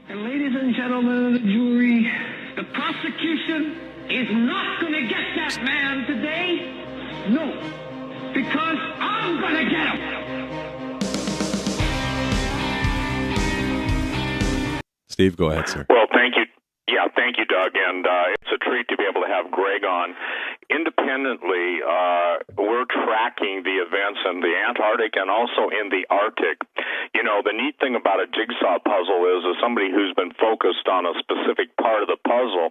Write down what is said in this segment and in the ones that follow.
And ladies and gentlemen of the jury, the prosecution is not going to get that man today. No, because I'm going to get him. Steve, go ahead, sir. Well, thank you. Yeah, thank you, Doug. And it's a treat to be able to have Greg on. Independently, we're tracking the events in the Antarctic and also in the Arctic. You know, the neat thing about a jigsaw puzzle is somebody who's been focused on a specific part of the puzzle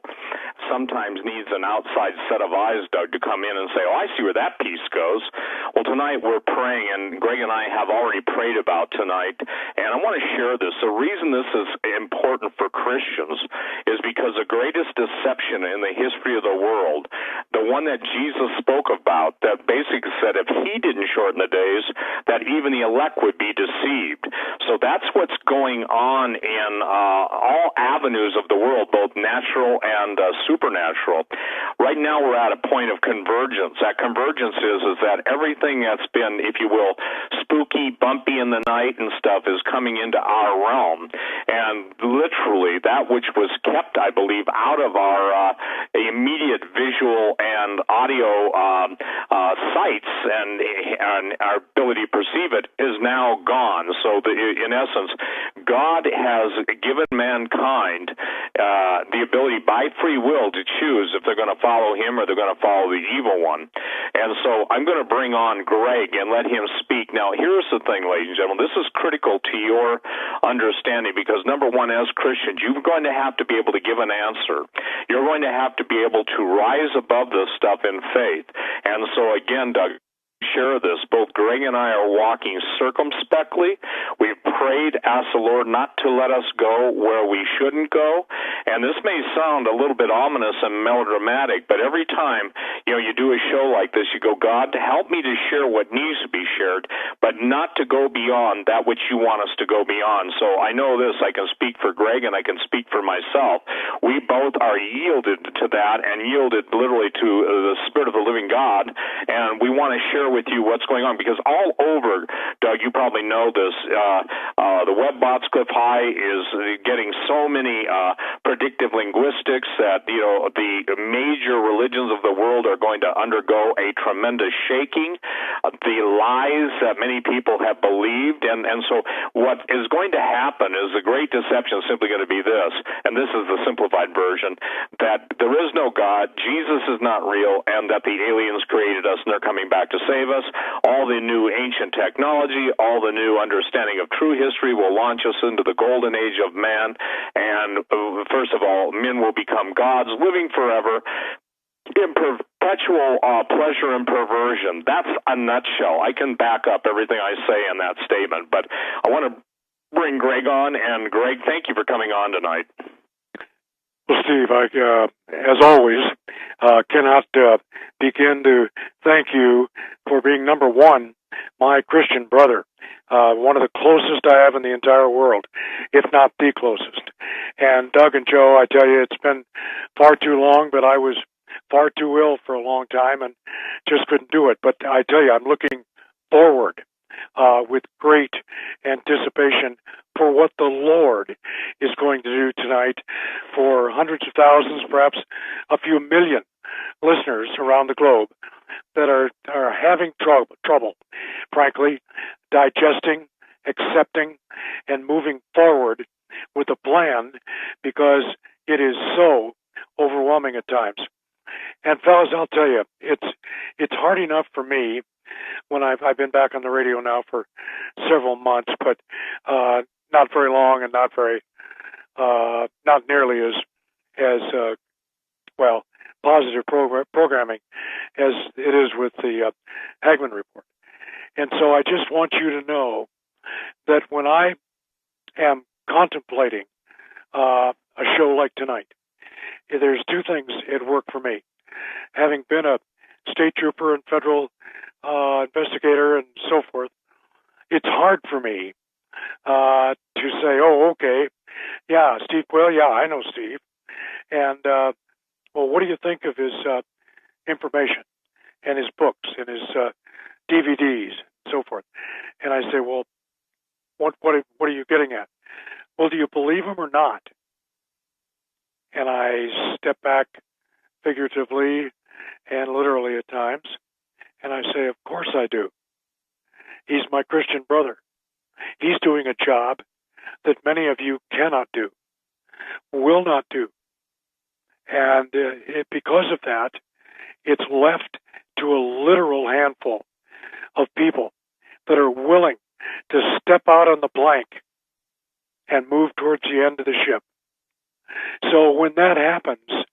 sometimes needs an outside set of eyes, Doug, to come in and say, oh, I see where that piece goes. Well, tonight we're praying, and Greg and I have already prayed about tonight, and I want to share this. The reason this is important for Christians is because the greatest deception in the history of the world, the one that Jesus spoke about, that basically said if he didn't shorten the days, that even the elect would be deceived. So that's what's going on in all avenues of the world, both natural and supernatural. Right now we're at a point of convergence. That convergence is that everything that's been, if you will, spooky, bumpy in the night and stuff is coming into our realm. And literally that which was kept, I believe, out of our immediate visual and audio sights and our ability to perceive it is now gone. So in essence, God has given mankind the ability by free will to choose if they're going to follow him or they're going to follow the evil one. And so I'm going to bring on Greg and let him speak. Now, here's the thing, ladies and gentlemen. This is critical to your understanding because, number one, as Christians, you're going to have to be able to give an answer. You're going to have to be able to rise above this stuff in faith. And so, again, Doug, share this. Both Greg and I are walking circumspectly. We've prayed, asked the Lord not to let us go where we shouldn't go. And this may sound a little bit ominous and melodramatic, but every time, you do a show like this, you go, God, help me to share what needs to be shared, but not to go beyond that which you want us to go beyond. So I know this, I can speak for Greg and I can speak for myself. We both are yielded to that and yielded literally to the Spirit of the living God, and we want to share with you what's going on, because all over, Doug, you probably know this, the Webbots Cliff High is getting so many predictive linguistics that, the major religions of the world are going to undergo a tremendous shaking. The lies that many people have believed, and so what is going to happen is the great deception is simply going to be this, and this is the simplified version, that there is no God, Jesus is not real, and that the aliens created us and they're coming back to save us. All the new ancient technology, all the new understanding of true history will launch us into the golden age of man, and first of all, men will become gods, living forever in perpetual pleasure and perversion. That's a nutshell. I can back up everything I say in that statement, but I want to bring Greg on, and Greg, thank you for coming on tonight. Well, Steve, I, as always, cannot begin to thank you for being, number one, my Christian brother, one of the closest I have in the entire world, if not the closest. And Doug and Joe, I tell you, it's been far too long, but I was far too ill for a long time and just couldn't do it. But I tell you, I'm looking forward with great anticipation for what the Lord is going to do tonight for hundreds of thousands, perhaps a few million listeners around the globe that are having trouble, frankly, digesting, accepting, and moving forward with a plan, because it is so overwhelming at times. And fellas, I'll tell you, it's hard enough for me when I've been back on the radio now for several months, but not very long and not nearly as well positive programming as it is with the Hagmann Report. And so I just want you to know that when I am contemplating a show like tonight, there's two things at work for me. Having been a state trooper and federal investigator and so forth, it's hard for me to say, oh, okay, yeah, Steve Quayle, yeah, I know Steve. And, well, what do you think of his information and his books and his DVDs and so forth? And I say, well, what are you getting at? well, do you believe him or not? And I step back figuratively and literally at times, and I say, of course I do. He's my Christian brother. He's doing a job that many of you cannot do, will not do. And because of that, it's left to a literal handful of people that are willing to step out on the plank and move towards the end of the ship. So when that happens,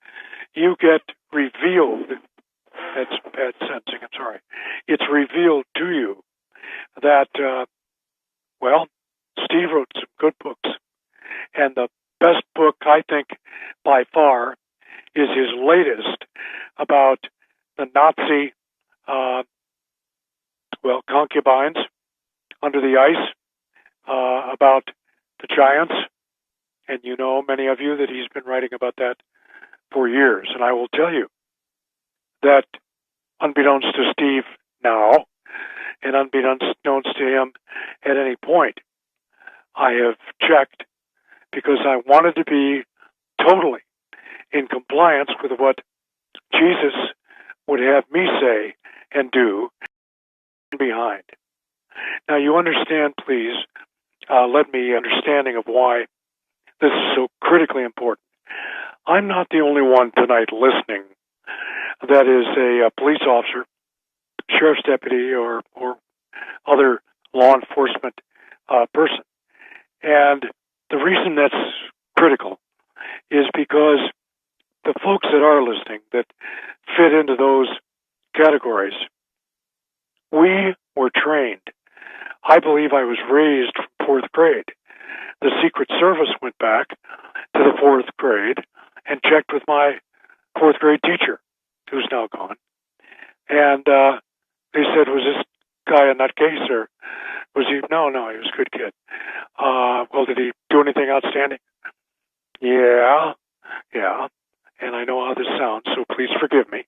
you get revealed, that's bad sensing, I'm sorry, it's revealed to you that, Steve wrote some good books, and the best book, I think, by far, is his latest about the Nazi, concubines under the ice, about the giants. And you know, many of you, that he's been writing about that for years. And I will tell you that unbeknownst to Steve now, and unbeknownst to him at any point, I have checked because I wanted to be totally in compliance with what Jesus would have me say and do behind. Now, you understand, please, let me understanding of why this is so critically important. I'm not the only one tonight listening that is a police officer, sheriff's deputy, or other law enforcement person. And the reason that's critical is because the folks that are listening that fit into those categories, we were trained. I believe I was raised from fourth grade. The Secret Service went back to the fourth grade and checked with my fourth grade teacher, who's now gone. And they said, was this guy a nutcase, or was he? No, he was a good kid. Well, did he do anything outstanding? Yeah. And I know how this sounds, so please forgive me.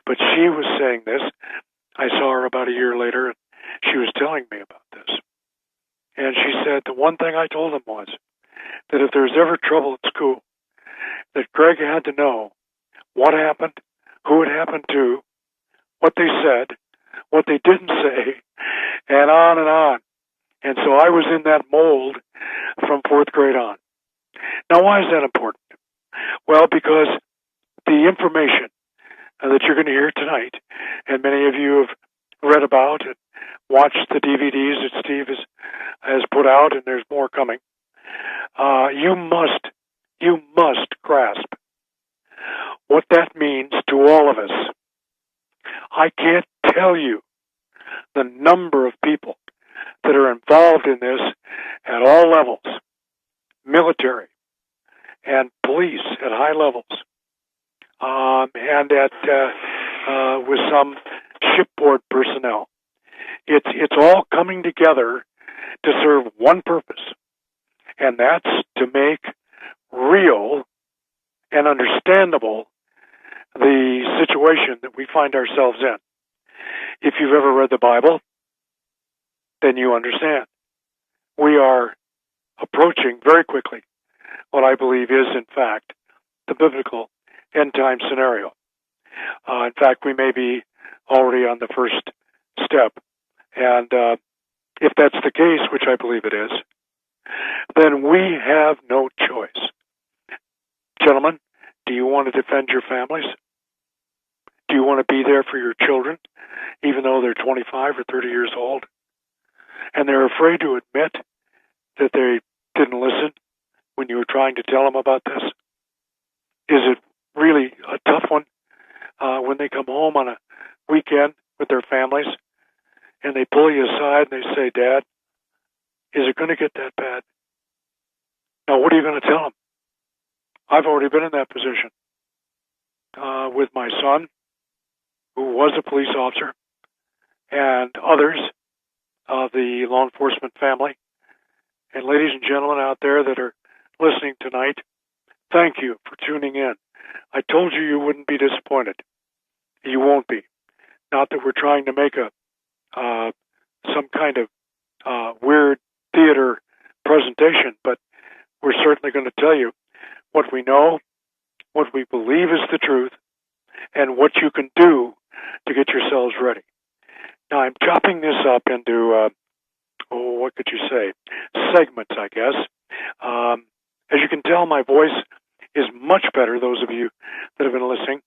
But she was saying this. I saw her about a year later, and she was telling me about this. And she said the one thing I told them was that if there's ever trouble at school, that Greg had to know what happened, who it happened to, what they said, what they didn't say, and on and on. And so I was in that mold from fourth grade on. Now, why is that important? Well, because the information that you're going to hear tonight, and many of you have read about and watched the DVDs that Steve has put out, and there's more coming, you must grasp what that means to all of us. I can't tell you the number of people that are involved in this at all levels, military and police at high levels, and with some shipboard personnel. It's all coming together to serve one purpose, and that's to make real and understandable the situation that we find ourselves in. If you've ever read the Bible, then you understand. We are approaching very quickly what I believe is, in fact, the biblical end-time scenario. In fact, we may be already on the first step. And if that's the case, which I believe it is, then we have no choice. Gentlemen, do you want to defend your families? Do you want to be there for your children, even though they're 25 or 30 years old? And they're afraid to admit that they didn't listen when you were trying to tell them about this? Is it really a tough one when they come home on a weekend with their families and they pull you aside and they say, Dad, is it going to get that bad? Now, what are you going to tell them? I've already been in that position with my son, who was a police officer, and others of the law enforcement family. And ladies and gentlemen out there that are listening tonight, thank you for tuning in. I told you wouldn't be disappointed. You won't be. Not that we're trying to make some kind of weird theater presentation, but we're certainly going to tell you what we know, what we believe is the truth, and what you can do to get yourselves ready. Now, I'm chopping this up into, what could you say, segments, I guess. As you can tell, my voice is much better, those of you that have been listening,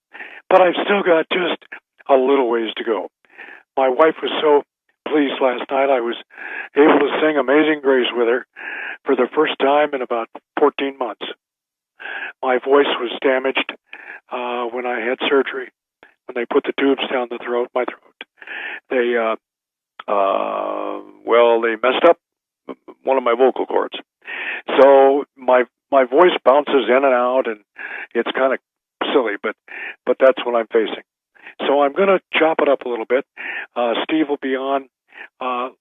but I've still got just a little ways to go. My wife was so pleased last night. I was able to sing Amazing Grace with her for the first time in about 14 months. My voice was damaged when I had surgery, when they put the tubes down my throat. They messed up one of my vocal cords. So my voice bounces in and out, and it's kind of silly, but that's what I'm facing. So I'm going to chop it up a little bit. Steve will be on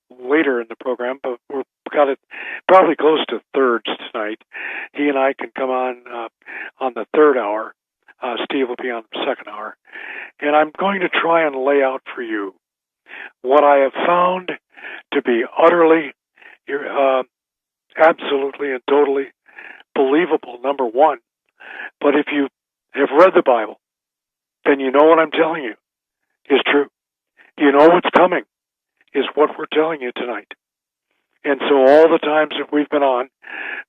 later in the program, but we've got it probably close to thirds tonight. He and I can come on the third hour. Steve will be on the second hour. And I'm going to try and lay out for you what I have found to be utterly, absolutely and totally believable, number one. But if you have read the Bible, then you know what I'm telling you is true. You know what's coming is what we're telling you tonight. And so all the times that we've been on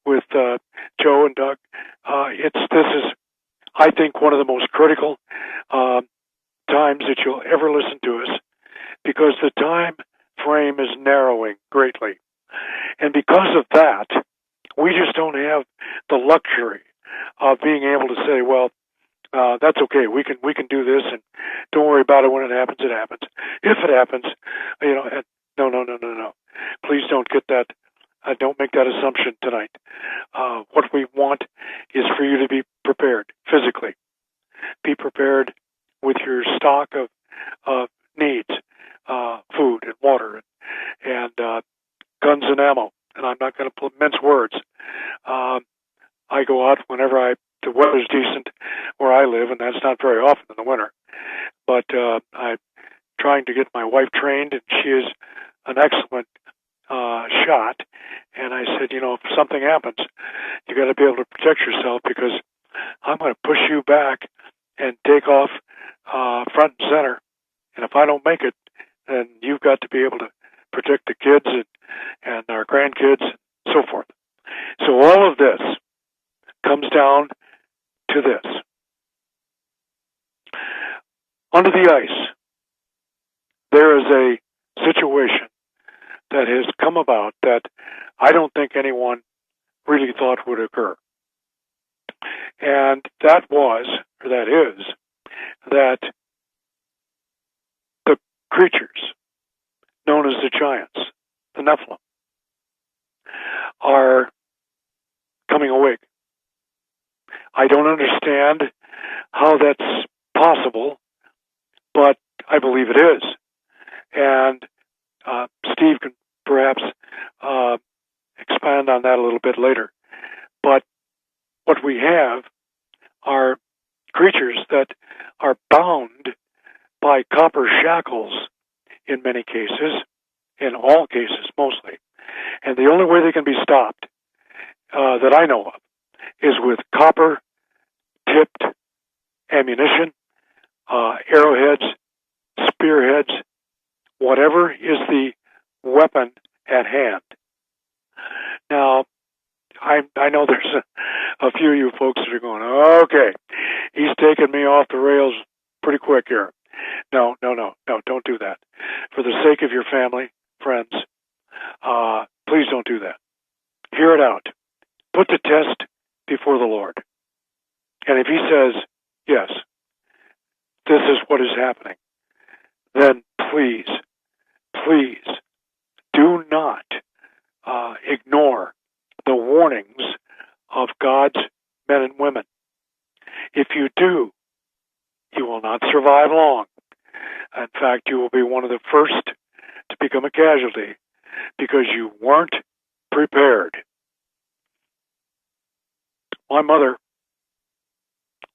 with Joe and Doug, this is, I think, one of the most critical times that you'll ever listen to us, because the time frame is narrowing greatly. And because of that, we just don't have the luxury of being able to say, well, that's okay. We can do this, and don't worry about it. When it happens, it happens. If it happens, no. Please don't get that. Don't make that assumption tonight. What we want is for you to be prepared physically. Be prepared with your stock of needs, food and water, and guns and ammo. And I'm not going to mince words. I go out whenever the weather's decent where I live, and that's not very often in the winter. But I'm trying to get my wife trained, and she is an excellent shot. And I said, if something happens, you got to be able to protect yourself, because I'm going to push you back and take off front and center. And if I don't make it, then you've got to be able to protect the kids and our grandkids and so forth. So all of this comes down to this. Under the ice, there is a situation that has come about that I don't think anyone really thought would occur. And that is, that the creatures known as the giants, the Nephilim, are coming awake. I don't understand how that's possible, but I believe it is. And Steve can perhaps expand on that a little bit later. But what we have are creatures that are bound by copper shackles in many cases, in all cases mostly. And the only way they can be stopped, that I know of, is with copper-tipped ammunition, arrowheads, spearheads, whatever is the weapon at hand. Now, I know there's a few of you folks that are going, okay, he's taking me off the rails pretty quick here. No, don't do that. For the sake of your family, friends, please don't do that. Hear it out. Put the test before the Lord. And if he says, yes, this is what is happening, then please do not ignore the warnings of God's men and women. If you do, you will not survive long. In fact, you will be one of the first to become a casualty because you weren't prepared. My mother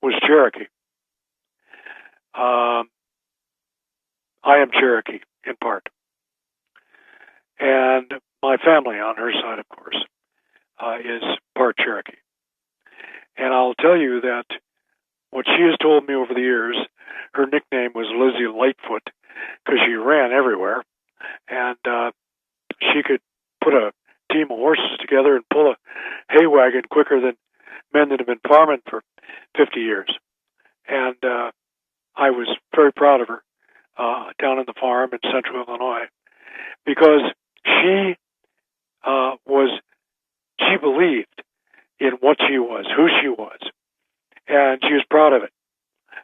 was Cherokee. I am Cherokee in part. And my family on her side, of course. is part Cherokee. And I'll tell you that what she has told me over the years, her nickname was Lizzie Lightfoot because she ran everywhere, and she could put a team of horses together and pull a hay wagon quicker than men that have been farming for 50 years. And I was very proud of her down on the farm in central Illinois because she believed in what she was, who she was, and she was proud of it.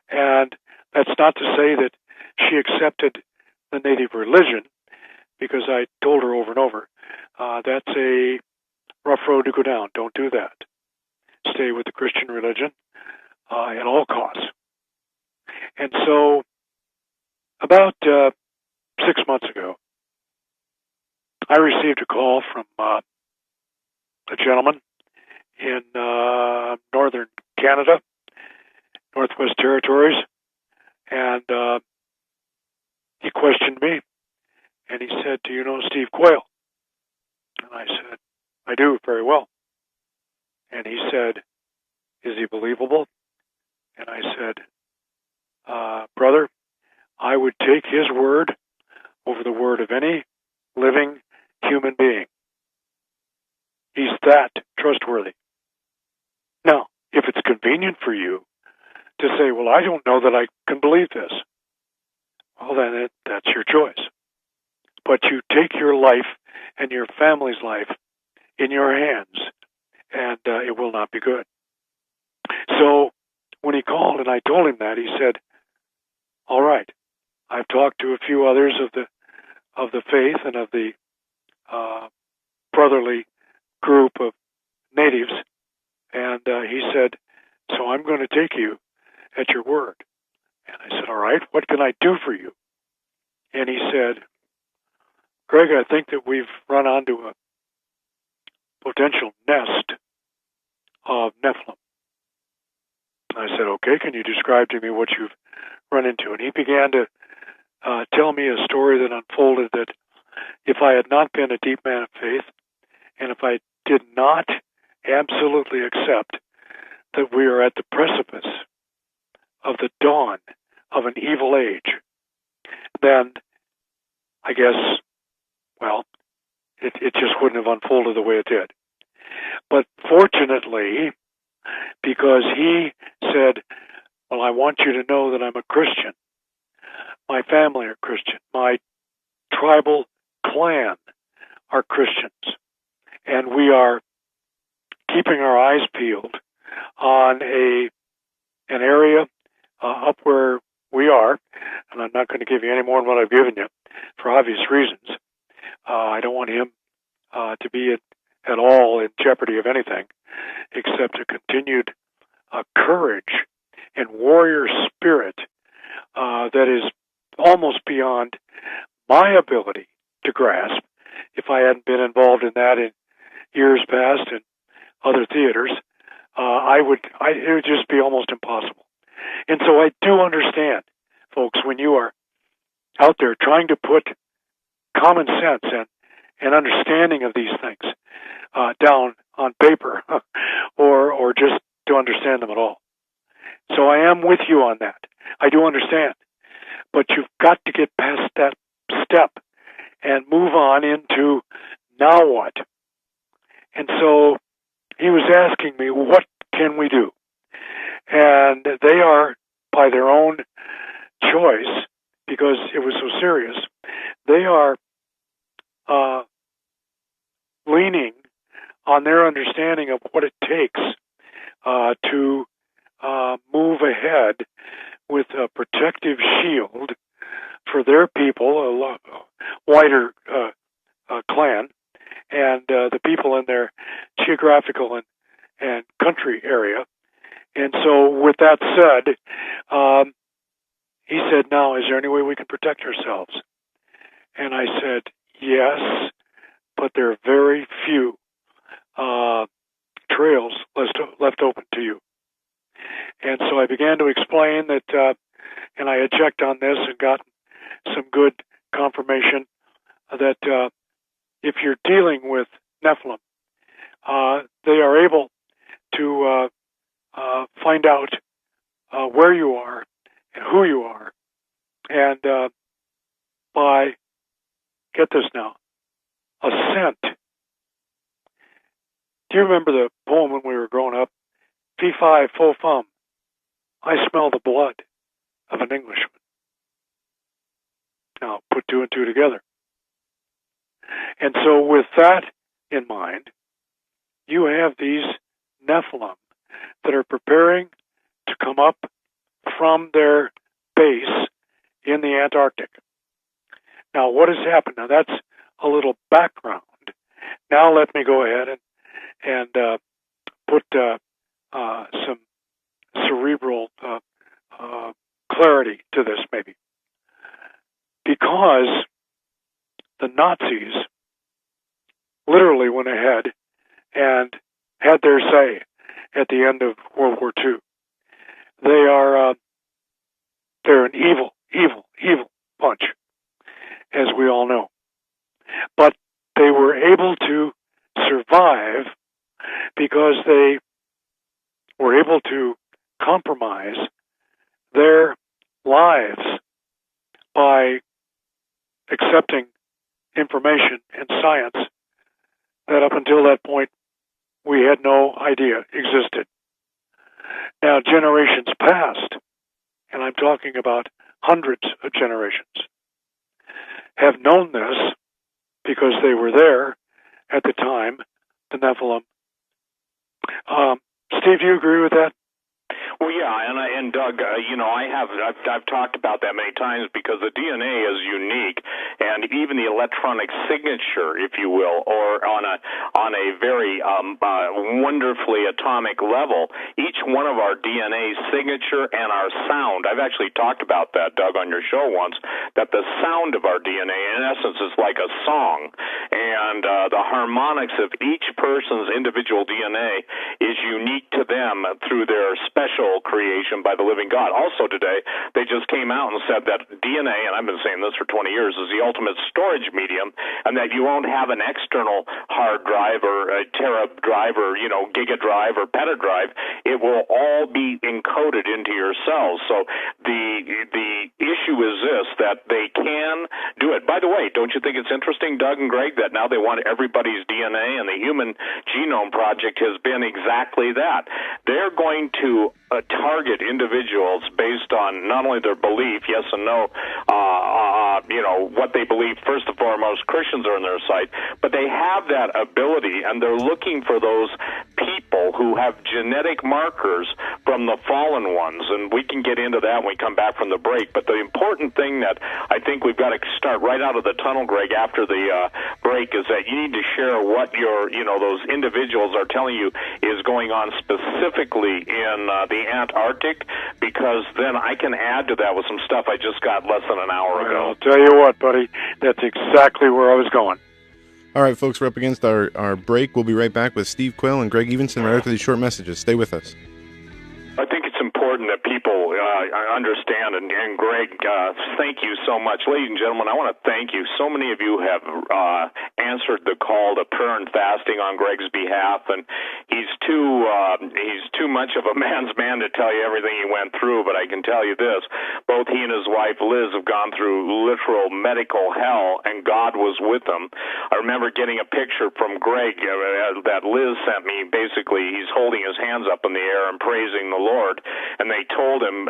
And that's not to say that she accepted the Native religion, because I told her over and over, that's a rough road to go down. Don't do that. Stay with the Christian religion at all costs. And so about 6 months ago, I received a call from a gentleman in northern Canada, Northwest Territories, and he questioned me, and he said, "Do you know Steve Quayle?" And I said, "I do, very well." And he said, "Is he believable?" And I said, "Brother, I would take his word over the word of any living human being. He's that trustworthy. Now, if it's convenient for you to say, well, I don't know that I can believe this, well, then that's your choice. But you take your life and your family's life in your hands, and it will not be good." So when he called and I told him that, he said, "All right, I've talked to a few others of the faith and of the brotherly group of natives," and he said, "So I'm going to take you at your word." And I said, "All right, what can I do for you?" And he said, "Greg, I think that we've run onto a potential nest of Nephilim." I said, "Okay, can you describe to me what you've run into?" And he began to tell me a story that unfolded that if I had not been a deep man of faith, and if I did not absolutely accept that we are at the precipice of the dawn of an evil age, then I guess, well, it just wouldn't have unfolded the way it did. But fortunately, because he said, "Well, I want you to know that I'm a Christian. My family are Christian. My tribal clan are Christians. And we are keeping our eyes peeled on an area up where we are," and I'm not going to give you any more than what I've given you for obvious reasons. I don't want him to be at all in jeopardy of anything except a continued courage and warrior spirit that is almost beyond my ability to grasp. If I hadn't been involved in that in years past in other theaters, it would just be almost impossible. And so I do understand, folks, when you are out there trying to put common sense and understanding of these things down on paper or just to understand them at all. So I am with you on that. I do understand. But you've got to get past that step and move on into now what? And so he was asking me, what can we do? And they are, by their own choice, because it was so serious, they are leaning on their understanding of what it takes to move ahead with a protective shield for their people, a wider clan, and the people in their geographical and country area. And so with that said, he said, "Now, is there any way we can protect ourselves?" And I said, "Yes, but there are very few trails left open to you." And so I began to explain that, and I had checked on this and gotten some good confirmation that if you're dealing with Nephilim, they are able to find out where you are and who you are, and by, get this now, a scent. Do you remember the poem when we were growing up? Fee fi fo fum, I smell the blood of an Englishman. Now, put two and two together. And so with that in mind, you have these Nephilim that are preparing to come up from their base in the Antarctic. Now, what has happened? Now, that's a little background. Now, let me go ahead and put some cerebral clarity to this, maybe. Because the Nazis literally went ahead and had their say at the end of World War II. They're an evil, evil, evil bunch, as we all know. But they were able to survive because they were able to compromise their lives by accepting information and science that up until that point we had no idea existed. Now, generations past, and I'm talking about hundreds of generations, have known this because they were there at the time, the Nephilim. Steve, do you agree with that? Well, yeah, and Doug, I've talked about that many times because the DNA is unique, and even the electronic signature, if you will, or on a very wonderfully atomic level, each one of our DNA signature and our sound. I've actually talked about that, Doug, on your show once. That the sound of our DNA, in essence, is like a song, and the harmonics of each person's individual DNA is unique to them through their special creation by the living God. Also today, they just came out and said that DNA, and I've been saying this for 20 years, is the ultimate storage medium, and that you won't have an external hard drive or a tera drive or, giga drive or peta drive. It will all be encoded into your cells. So the issue is this, that they can do it. By the way, don't you think it's interesting, Doug and Greg, that now they want everybody's DNA, and the Human Genome Project has been exactly that. They're going to target individuals based on not only their belief, yes and no, what they believe. First and foremost, Christians are on their side, but they have that ability, and they're looking for those people who have genetic markers from the fallen ones, and we can get into that when we come back from the break. But the important thing that I think we've got to start right out of the tunnel, Greg, after the break, is that you need to share what those individuals are telling you is going on specifically in the Antarctic, because then I can add to that with some stuff I just got less than an hour ago. I'll tell you what, buddy, that's exactly where I was going. All right, folks, we're up against our break. We'll be right back with Steve Quayle and Greg Evenson right after these short messages. Stay with us. I think it's important that people understand, and Greg, thank you so much. Ladies and gentlemen, I want to thank you. So many of you have answered the call to prayer and fasting on Greg's behalf, and he's too much of a man's man to tell you everything he went through, but I can tell you this, both he and his wife Liz have gone through literal medical hell, and God was with them. I remember getting a picture from Greg that Liz sent me. Basically, he's holding his hands up in the air and praising the Lord, and they told him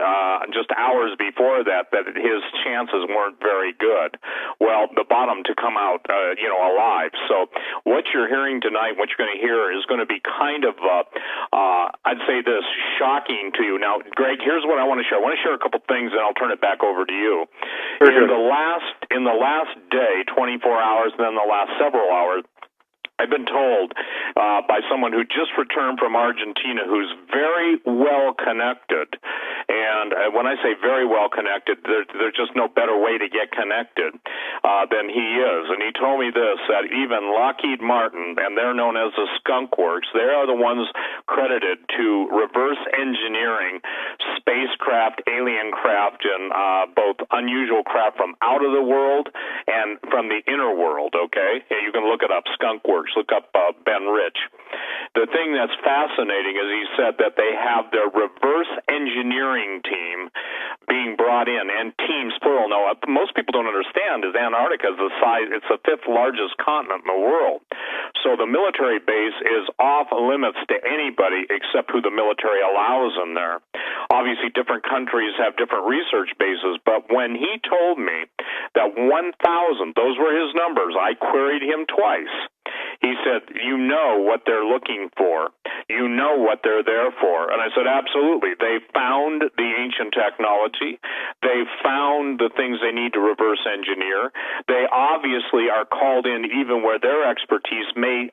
just hours before that his chances weren't very good. Well, the bottom to come out, alive. So what you're hearing tonight, what you're going to hear, is going to be kind of, I'd say this, shocking to you. Now, Greg, here's what I want to share. I want to share a couple things, and I'll turn it back over to you. In the last day, 24 hours, and then the last several hours, I've been told by someone who just returned from Argentina, who's very well connected, and when I say very well connected, there's just no better way to get connected than he is. And he told me this, that even Lockheed Martin, and they're known as the Skunk Works, they are the ones credited to reverse engineering spacecraft, alien craft, and both unusual craft from out of the world and from the inner world, okay? You can look it up, Skunk Works. Look up Ben Rich. The thing that's fascinating is he said that they have their reverse engineering team being brought in, and teams, plural. Now, most people don't understand is Antarctica is the size, it's the 5th largest continent in the world. So the military base is off limits to anybody except who the military allows in there. Obviously, different countries have different research bases, but when he told me that 1,000, those were his numbers, I queried him twice. He said, you know what they're looking for. You know what they're there for. And I said, absolutely. They found the ancient technology. They found the things they need to reverse engineer. They obviously are called in even where their expertise may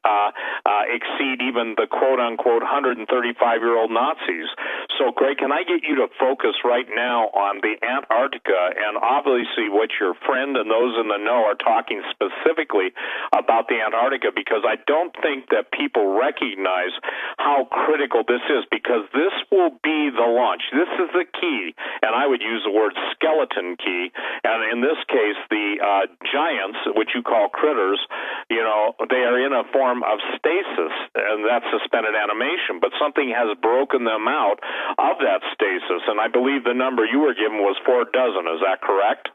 exceed even the quote-unquote 135-year-old Nazis. So, Greg, can I get you to focus right now on the Antarctica, and obviously what your friend and those in the know are talking specifically about the Antarctica, because I don't think that people recognize how critical this is, because this will be the launch. This is the key, and I would use the word skeleton key, and in this case, the giants, which you call critters, you know, they are in a form of stasis, and that's suspended animation, but something has broken them out of that stasis, and I believe the number you were given was 4 dozen. Is that correct?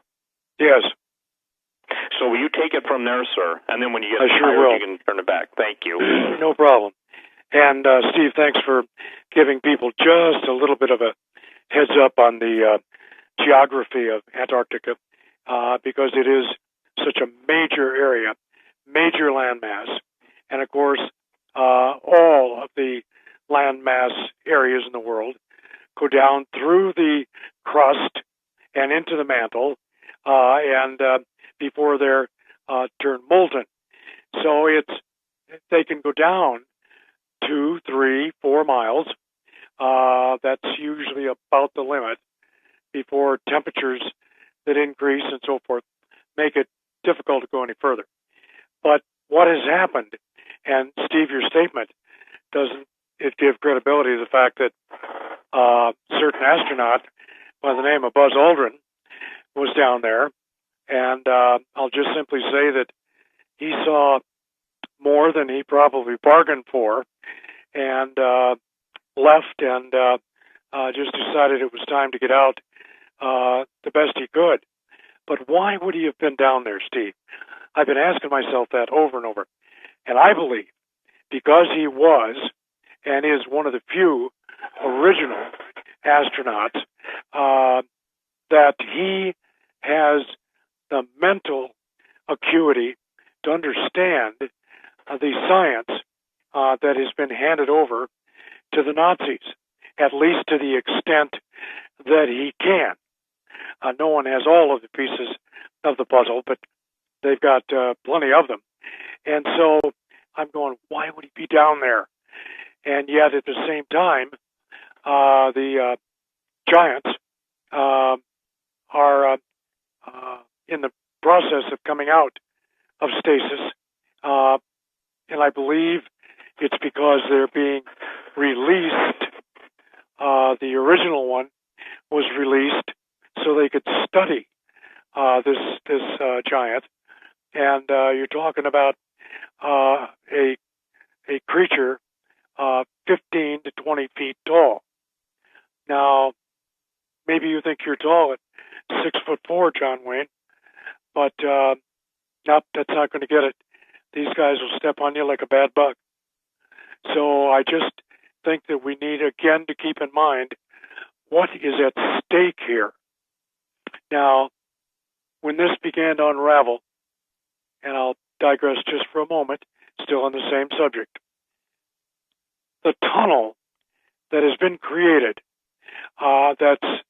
Yes. So will you take it from there, sir? And then when you get tired, you can turn it back. Thank you. No problem. And, Steve, thanks for giving people just a little bit of a heads up on the geography of Antarctica, because it is such a major area, major landmass. And, of course, all of the landmass areas in the world go down through the crust and into the mantle, and before they're turned molten. So they can go down 2, 3, 4 miles. That's usually about the limit before temperatures that increase and so forth make it difficult to go any further. But what has happened, and Steve, your statement, doesn't it give credibility to the fact that a certain astronaut by the name of Buzz Aldrin was down there, and I'll just simply say that he saw more than he probably bargained for, and left and just decided it was time to get out the best he could. But why would he have been down there, Steve? I've been asking myself that over and over. And I believe because he was and is one of the few original astronauts, that he has the mental acuity to understand the science that has been handed over to the Nazis, at least to the extent that he can. No one has all of the pieces of the puzzle, but they've got plenty of them. And so I'm going, why would he be down there? And yet at the same time, the giants are in the process of coming out of stasis. And I believe it's because they're being released. The original one was released so they could study this giant. And you're talking about a creature 15 to 20 feet tall. Now, maybe you think you're tall at 6'4", John Wayne, but nope, that's not going to get it. These guys will step on you like a bad bug. So I just think that we need, again, to keep in mind what is at stake here. Now, when this began to unravel, and I'll digress just for a moment, still on the same subject, the tunnel that has been created, that's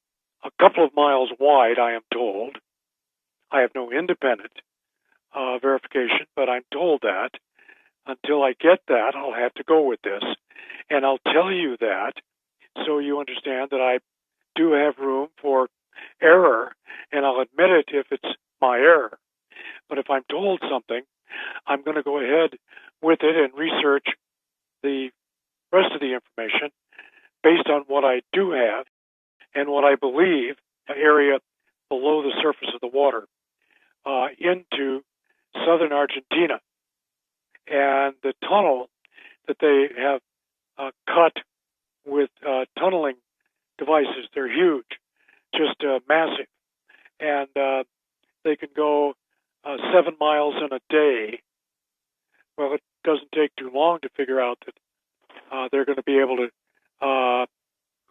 a couple of miles wide, I am told. I have no independent verification, but I'm told that. Until I get that, I'll have to go with this. And I'll tell you that so you understand that I do have room for error, and I'll admit it if it's my error. But if I'm told something, I'm going to go ahead with it and research the rest of the information based on what I do have and what I believe an area below the surface of the water into southern Argentina. And the tunnel that they have cut with tunneling devices. They're huge, just massive. And they can go 7 miles in a day. Well, it doesn't take too long to figure out that they're going to be able to go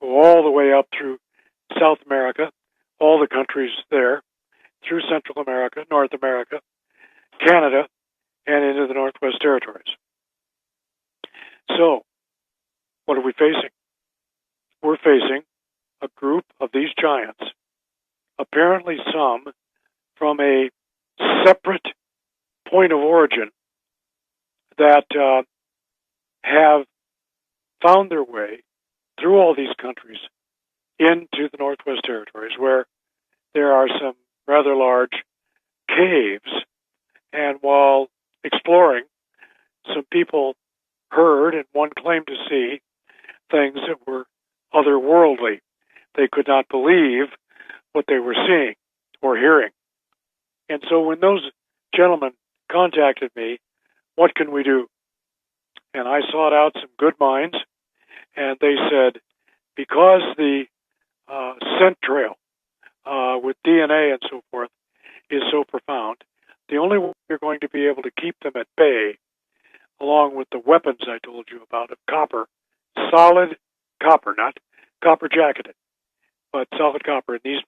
all the way up through South America, all the countries there, through Central America, North America, Canada, and into the Northwest Territories. So, what are we facing? We're facing a group of these giants, apparently some from a separate point of origin, that have found their way through all these countries into the Northwest Territories, where there are some rather large caves. And while exploring, some people heard and one claimed to see things that were otherworldly. They could not believe what they were seeing or hearing. And so when those gentlemen contacted me, what can we do? And I sought out some good minds, and they said, because the scent trail with DNA and so forth is so profound, the only way you're going to be able to keep them at bay, along with the weapons I told you about of copper, solid copper, not copper jacketed, but solid copper. And these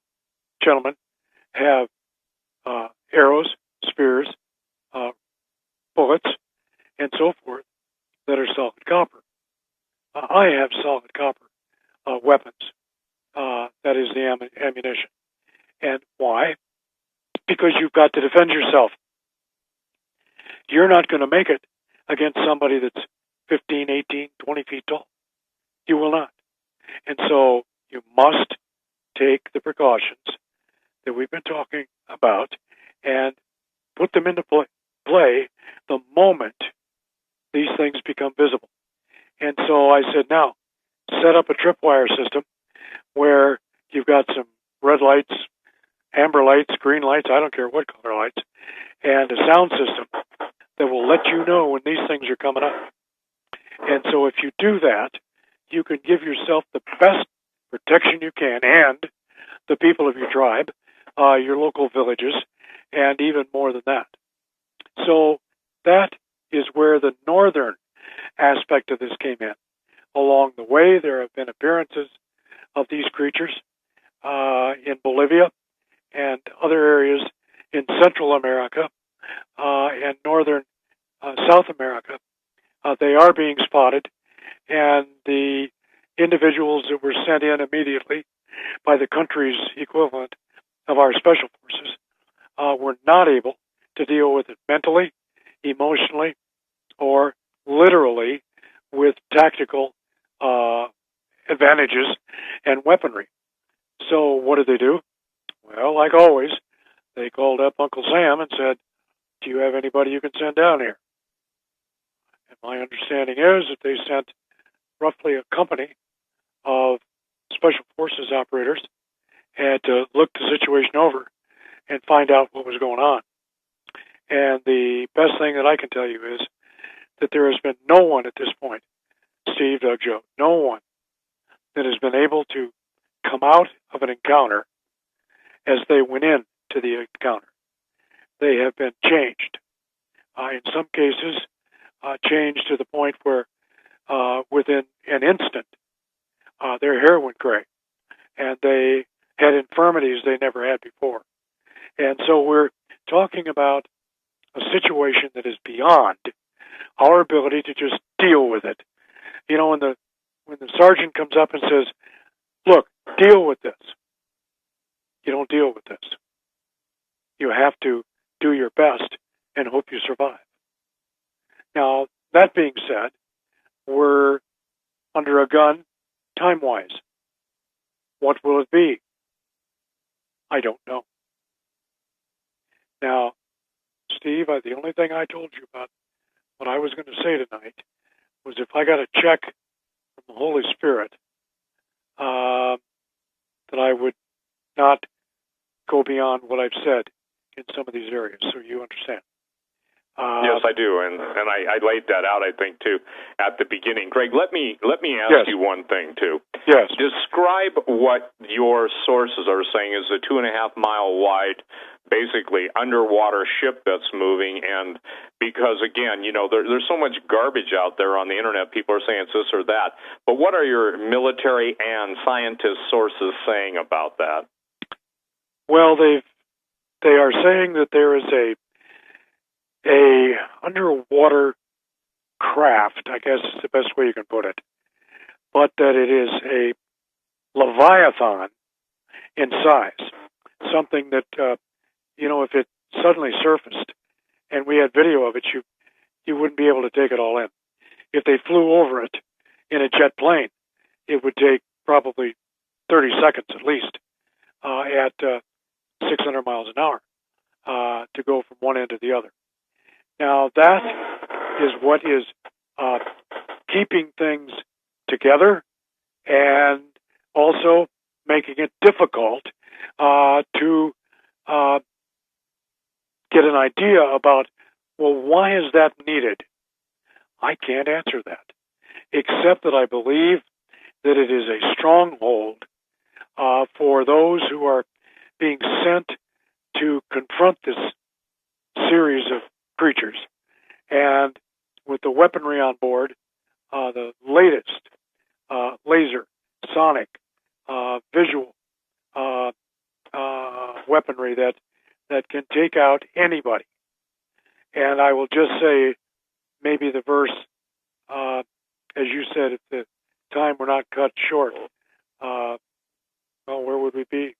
gentlemen have arrows, spears, bullets, and so forth that are solid copper. I have solid copper weapons. That is the ammunition. And why? Because you've got to defend yourself. You're not going to make it against somebody that's 15, 18, 20 feet tall. You will not. And so you must take the precautions that we've been talking about and put them into play the moment these things become visible. And so I said, now, set up a tripwire system where you've got some red lights, amber lights, green lights, I don't care what color lights, and a sound system that will let you know when these things are coming up. And so if you do that, you can give yourself the best protection you can, and the people of your tribe, your local villages, and even more than that. So that is where the northern aspect of this came in. Along the way, there have been appearances of these creatures in Bolivia and other areas in Central America and northern South America. They are being spotted, and the individuals that were sent in immediately by the country's equivalent of our special forces were not able to deal with it mentally, emotionally, or literally with tactical advantages and weaponry. So what did they do? Well, like always, they called up Uncle Sam and said, do you have anybody you can send down here? And my understanding is that they sent roughly a company of special forces operators and to look the situation over and find out what was going on. And the best thing that I can tell you is that there has been no one at this point, Steve, Doug, Joe, no one that has been able to come out of an encounter as they went in to the encounter. They have been changed. In some cases, changed to the point where within an instant, their hair went gray, and they had infirmities they never had before. And so we're talking about a situation that is beyond our ability to just deal with it. You know, when the sergeant comes up and says, look, deal with this, you don't deal with this. You have to do your best and hope you survive. Now, that being said, we're under a gun time-wise. What will it be? I don't know. Now, Steve, the only thing I told you about what I was going to say tonight was if I got a check from the Holy Spirit, that I would not go beyond what I've said in some of these areas, so you understand. Yes, I do, and I laid that out, I think, too, at the beginning. Greg, let me ask you one thing, too. Yes. Describe what your sources are saying is a 2.5 mile wide, basically underwater ship that's moving, and because again, there's so much garbage out there on the internet. People are saying it's this or that, but what are your military and scientist sources saying about that? Well, they are saying that there is a underwater craft, I guess is the best way you can put it, but that it is a Leviathan in size, something that, if it suddenly surfaced and we had video of it, you wouldn't be able to take it all in. If they flew over it in a jet plane, it would take probably 30 seconds at least at 600 miles an hour to go from one end to the other. Now, that is what is keeping things together and also making it difficult to get an idea about, well, why is that needed? I can't answer that, except that I believe that it is a stronghold for those who are being sent to confront this series of creatures. And with the weaponry on board, the latest laser, sonic, visual weaponry that can take out anybody. And I will just say, maybe the verse, as you said, if the time were not cut short, well, where would we be?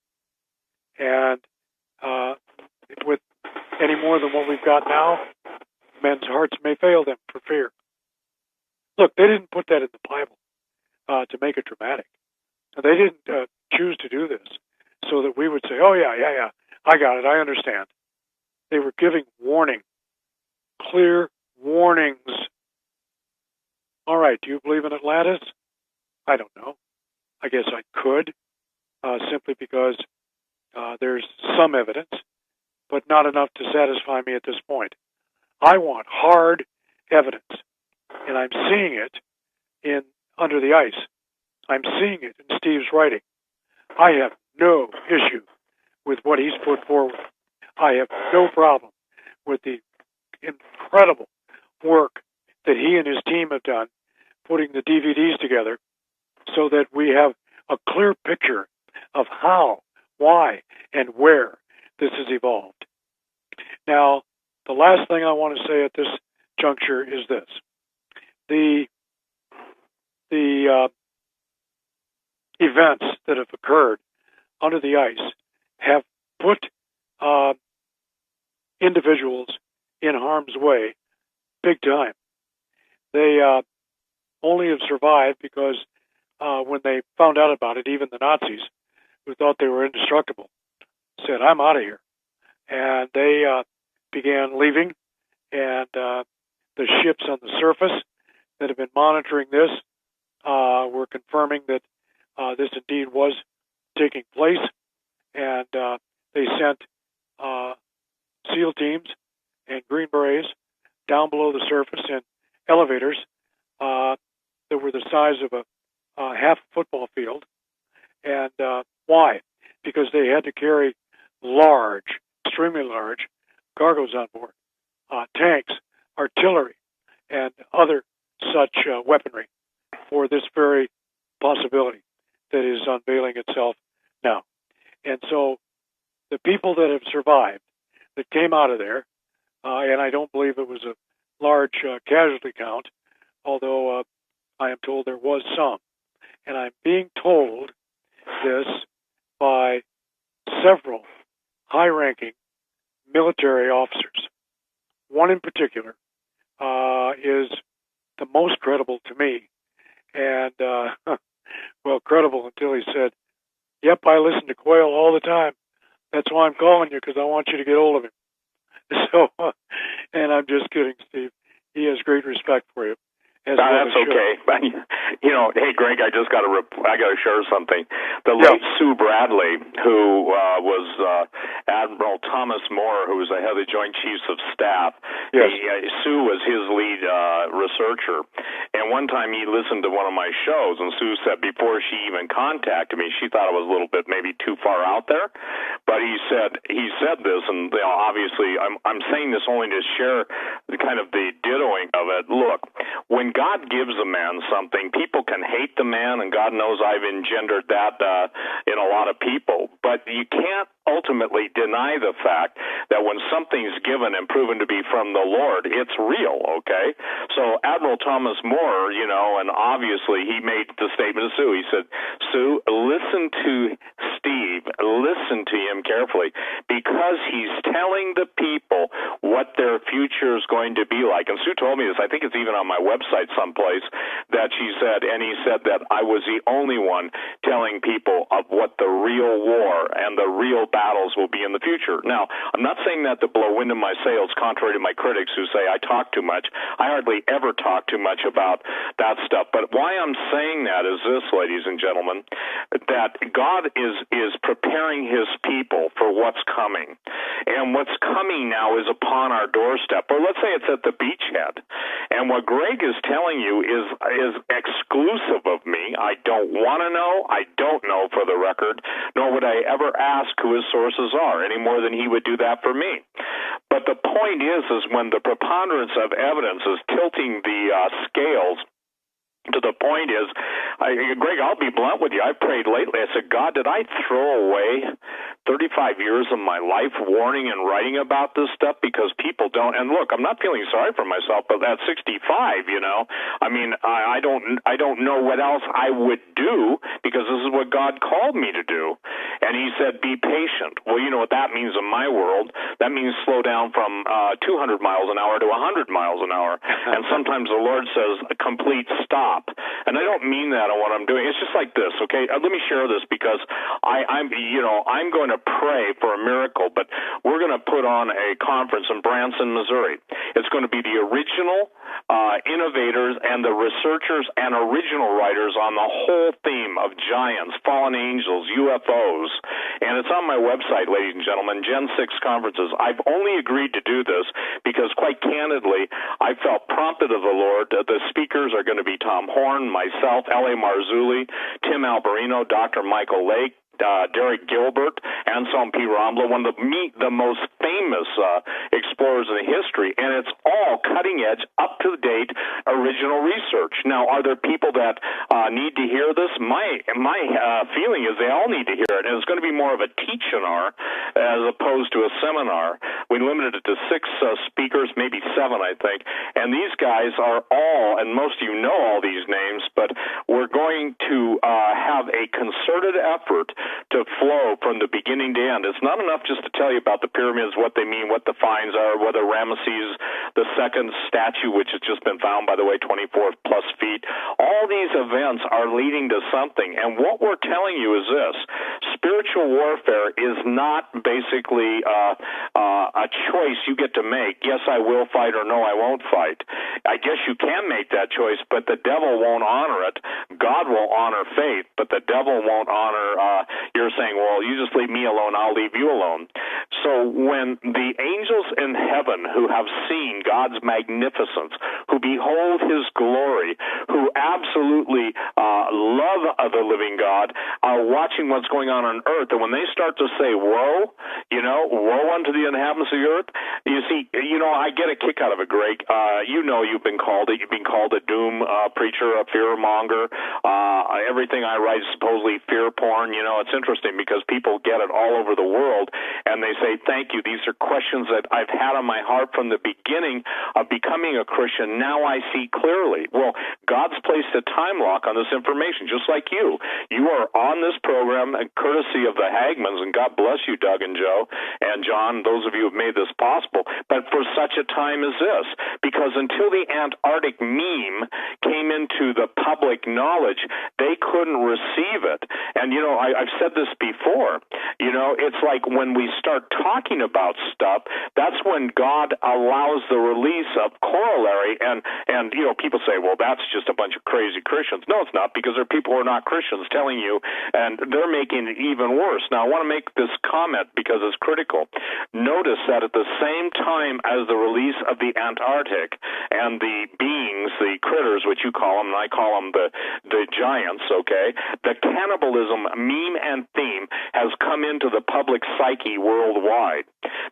And with any more than what we've got now, men's hearts may fail them for fear. Look, they didn't put that in the Bible to make it dramatic. They didn't choose to do this so that we would say, oh, yeah, I got it, I understand. They were giving warning, clear warnings. All right, do you believe in Atlantis? I don't know. I guess I could, simply because there's some evidence, but not enough to satisfy me at this point. I want hard evidence, and I'm seeing it in Under the Ice. I'm seeing it in Steve's writing. I have no issue with what he's put forward. I have no problem with the incredible work that he and his team have done putting the DVDs together so that we have a clear picture of how, why, and where this has evolved. Now, the last thing I want to say at this juncture is this. The events that have occurred under the ice have put individuals in harm's way big time. They only have survived because when they found out about it, even the Nazis, who thought they were indestructible, said, I'm out of here. And they began leaving, and the ships on the surface that have been monitoring this were confirming that this indeed was taking place, and they sent SEAL teams and Green Berets down below the surface in elevators that were the size of a half football field. And why? Because they had to carry large, extremely large cargoes on board, tanks, artillery, and other such weaponry for this very possibility that is unveiling itself now. And so the people that have survived, that came out of there, and I don't believe it was a large casualty count, although I am told there was some. And I'm being told this by several high-ranking military officers. One in particular is the most credible to me, and well, credible until he said, yep, I listen to Quayle all the time. That's why I'm calling you, because I want you to get hold of him. So, and I'm just kidding, Steve. He has great respect for you. as No, well that's as okay. Hey, Greg, I just got to share something. The Yeah. late Sue Bradley, who was Admiral Thomas Moore, who was the head of the Joint Chiefs of Staff. Yes. Sue was his lead researcher. And one time he listened to one of my shows, and Sue said before she even contacted me, she thought it was a little bit maybe too far out there. But he said this, and obviously I'm saying this only to share the kind of the dittoing of it. Look, when God gives a man something, people can hate the man, and God knows I've engendered that in a lot of people. But you can't ultimately deny the fact that when something's given and proven to be from the Lord, it's real, okay? So Admiral Thomas Moore, and obviously he made the statement to Sue. He said, Sue, listen to Steve, listen to him carefully, because he's telling the people what their future is going to be like. And Sue told me this, I think it's even on my website someplace, that she said, and he said that I was the only one telling people of what the real war and the real battles will be in the future. Now, I'm not saying that to blow wind in my sails, contrary to my critics who say I talk too much. I hardly ever talk too much about that stuff. But why I'm saying that is this, ladies and gentlemen, that God is preparing his people for what's coming. And what's coming now is upon our doorstep. Or let's say it's at the beachhead. And what Greg is telling you is exclusive of me. I don't want to know. I don't know, for the record, nor would I ever ask who his sources are, any more than he would do that for me. But the point is when the preponderance of evidence is tilting the scales to the point is, Greg, I'll be blunt with you. I've prayed lately. I said, God, did I throw away 35 years of my life warning and writing about this stuff because people don't? And look, I'm not feeling sorry for myself, but at 65, I mean, I don't know what else I would do because this is what God called me to do. And he said, be patient. Well, you know what that means in my world? That means slow down from 200 miles an hour to 100 miles an hour. And sometimes the Lord says, a complete stop. And I don't mean that on what I'm doing. It's just like this, okay? Let me share this because I'm going to pray for a miracle, but we're going to put on a conference in Branson, Missouri. It's going to be the original innovators and the researchers and original writers on the whole theme of giants, fallen angels, UFOs. And it's on my website, ladies and gentlemen, Gen 6 conferences. I've only agreed to do this because, quite candidly, I felt prompted of the Lord. The speakers are going to be Tom Horn, myself, L.A. Marzulli, Tim Alberino, Dr. Michael Lake, Derek Gilbert, Anselm P. Rombla, one of the most famous explorers in history, and it's all cutting-edge, up-to-date, original research. Now, are there people that need to hear this? My feeling is they all need to hear it, and it's going to be more of a teach-inar as opposed to a seminar. We limited it to 6 speakers, maybe 7, I think, and these guys are all, and most of you know all these names, but we're going to have a concerted effort to flow from the beginning to end. It's not enough just to tell you about the pyramids, what they mean, what the finds are, whether Ramesses II statue, which has just been found, by the way, 24 plus feet. All these events are leading to something. And what we're telling you is this: spiritual warfare is not basically a choice you get to make. Yes, I will fight, or no, I won't fight. I guess you can make that choice, but the devil won't honor it. God will honor faith, but the devil won't honor you're saying, well, you just leave me alone, I'll leave you alone. So when the angels in heaven who have seen God's magnificence, who behold his glory, who absolutely love the living God, are watching what's going on earth, and when they start to say, woe, woe unto the inhabitants of the earth, you see, I get a kick out of it, Greg. You've been called it. You've been called a doom preacher, a fear monger. Everything I write is supposedly fear porn. It's interesting because people get it all over the world, and they say, thank you. These are questions that I've had on my heart from the beginning of becoming a Christian. Now I see clearly. Well, God's placed a time lock on this information, just like you. You are on this program, courtesy of the Hagmans, and God bless you, Doug and Joe and John, those of you who have made this possible, but for such a time as this, because until the Antarctic meme came into the public knowledge, they couldn't receive it. And, I've said this before, it's like when we start talking about stuff, that's when God allows the release of corollary, and people say, well, that's just a bunch of crazy Christians. No, it's not, because there are people who are not Christians telling you, and they're making it even worse. Now, I want to make this comment because it's critical. Notice that at the same time as the release of the Antarctic and the beings, the critters, which you call them, and I call them the giants, okay, the cannibalism meme and theme has come into the public psyche worldwide.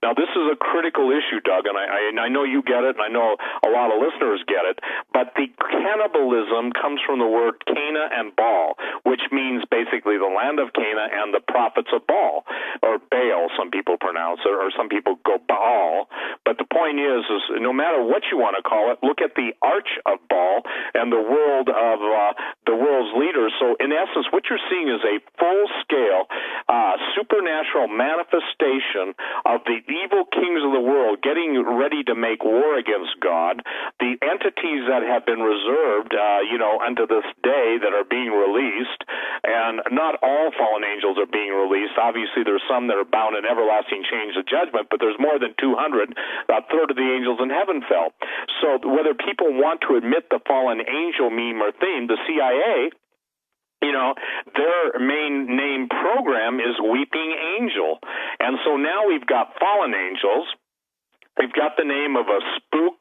Now, this is a critical issue, Doug, and I know you get it, and I know a lot of listeners get it, but the cannibalism comes from the word Cana and Baal, which means basically the land of Cana and the prophets of Baal, or Baal, some people pronounce it, or some people go Baal. But the point is no matter what you want to call it, look at the arch of Baal and the world of the world's leaders. So in essence, what you're seeing is a full-scale supernatural manifestation of the evil kings of the world getting ready to make war against God. The entities that have been reserved, unto this day that are being released, and not all fallen angels are being released. Obviously, there's some that are bound in everlasting chains of judgment, but there's more than 200. A third of the angels in heaven fell. So whether people want to admit the fallen angel meme or theme, the CIA, their main name program is Weeping Angel. And so now we've got fallen angels. They've got the name of a spook,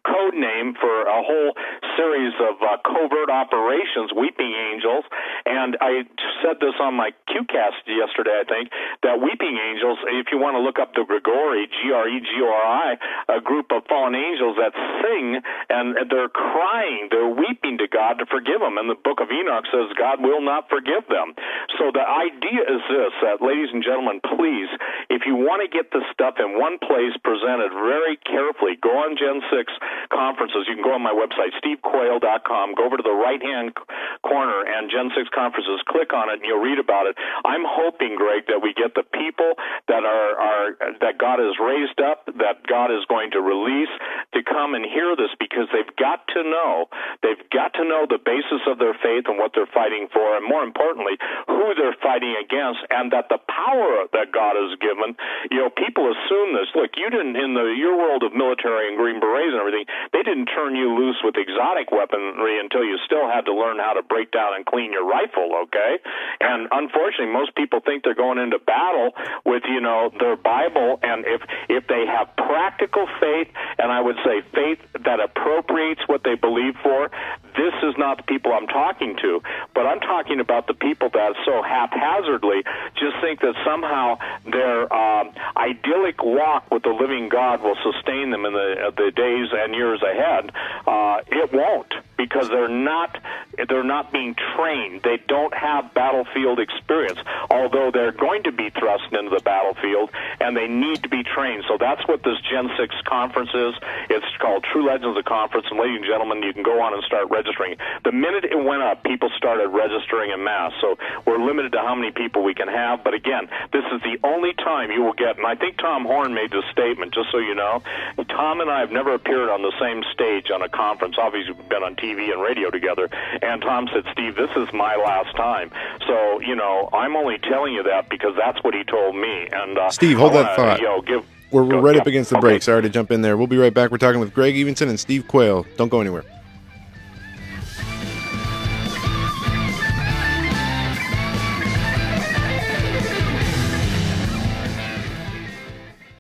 code name for a whole series of covert operations, Weeping Angels. And I said this on my QCast yesterday, I think, that Weeping Angels, if you want to look up the Grigori, G-R-E-G-O-R-I, a group of fallen angels that sing, and they're crying, they're weeping to God to forgive them. And the book of Enoch says God will not forgive them. So the idea is this, that, ladies and gentlemen, please, if you want to get this stuff in one place presented very carefully, go on Gen 6 conferences. You can go on my website, stevequayle.com, go over to the right-hand corner and Gen 6 conferences, click on it, and you'll read about it. I'm hoping, Greg, that we get the people that that God has raised up, that God is going to release, to come and hear this, because they've got to know the basis of their faith and what they're fighting for, and more importantly, who they're fighting against, and that the power that God has given, people assume this. Look, you didn't, in your world of military and Green Berets and everything, they didn't turn you loose with exotic weaponry until you still had to learn how to break down and clean your rifle, okay? And unfortunately, most people think they're going into battle with, their Bible, and if they have practical faith, and I would say faith that appropriates what they believe for, this is not the people I'm talking to. But I'm talking about the people that so haphazardly just think that somehow their idyllic walk with the living God will sustain them in the days and years ahead. It won't, because they're not being trained. They don't have battlefield experience, although they're going to be thrust into the battlefield, and they need to be trained. So that's what this Gen 6 conference is. It's called True Legends of Conference, and ladies and gentlemen, you can go on and start registering. The minute it went up, people started registering en masse, so we're limited to how many people we can have. But again, this is the only time you will get, and I think Tom Horn made this statement, just so you know, Tom and I have never appeared on the same stage on a conference. Obviously, we've been on TV and radio together, and Tom said, Steve, this is my last time. So, I'm only telling you that because that's what he told me. And Steve, hold that thought. We're right up against the break. Sorry to jump in there. We'll be right back. We're talking with Greg Evenson and Steve Quayle. Don't go anywhere.